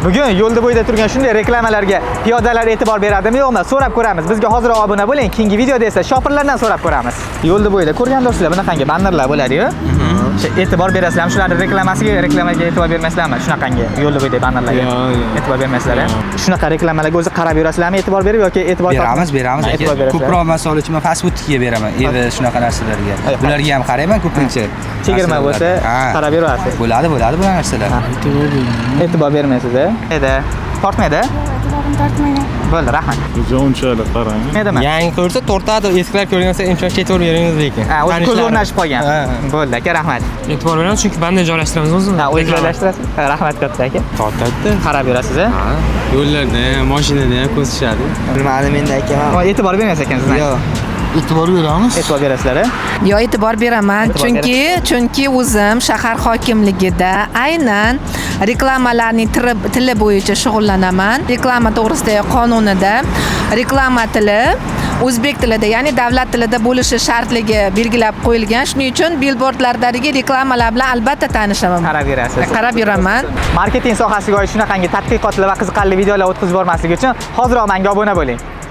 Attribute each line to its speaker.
Speaker 1: Bugun yo'lda bo'yida turgan shunday reklamalarga piyodalar e'tibor beradimi yo'qmi? So'rab ko'ramiz. Bizga hozir obuna bo'ling. Keyingi videoda esa shopirlardan so'rab ko'ramiz. Yo'lda bo'yida ko'rgandirsizlar, bunaqangi bannerlar bo'ladi-yu. E'tibor berasizlarmi? Shularni reklamaga e'tibor bermaysizlarmi? Shunaqangi yo'lda bo'yida bannerlarga e'tibor bermaysizlar. Shunaqa reklamalarga o'zi qarab yurasizlarmi? E'tibor berib yoki e'tibor
Speaker 2: beramiz. Ko'proq masol uchun men fast foodga beraman. Evi shunaqa narsalarga. Bularga ham qarayman ko'pincha.
Speaker 1: Chegirma bo'lsa qarab yurasiz.
Speaker 2: Bo'ladi bu narsalar.
Speaker 1: E'tibor bermaysiz-a? Edi. Tortmaydi?
Speaker 3: Tortmaydi.
Speaker 1: Bo'ldi, rahmat.
Speaker 4: Unchalik qarang.
Speaker 1: Nima?
Speaker 5: Yangi ko'rsa tortadi, eskilar ko'rgansa unchalik e'tibor beringiz lekin.
Speaker 1: O'zi ko'z o'rnashib qolgan. Bo'ldi, aka, rahmat.
Speaker 5: E'tibor beramiz chunki bandaj joylashtiramiz o'zimiz.
Speaker 1: O'zingiz joylashtirasiz? Rahmat katta aka.
Speaker 5: Tortadi.
Speaker 1: Qarab yurasiz-a?
Speaker 5: Yo'llarda, mashinada ham ko'z tushadi.
Speaker 2: Bilmadim endi aka.
Speaker 1: E'tibor bermaysiz ekansiz.
Speaker 2: Yo'q.
Speaker 4: E'tibor beramiz.
Speaker 1: E'tibor berasizlar-a?
Speaker 6: Yo, e'tibor beraman, chunki o'zim shahar hokimligida aynan reklamalarning tili bo'yicha shug'ullanaman. Reklama to'g'risidagi qonunida reklama tili o'zbek tilida, ya'ni davlat tilida bo'lishi shartligi belgilab qo'yilgan. Shuning uchun billbordlardagi reklamalar bilan albatta tanishaman.
Speaker 1: Qarab yurasiz.
Speaker 6: Qarab yuraman.
Speaker 1: Marketing sohasiga oid shunaqangi tadqiqotlar va qiziqarli videolar o'tkazib bormaslik uchun hoziroq menga obuna bo'ling.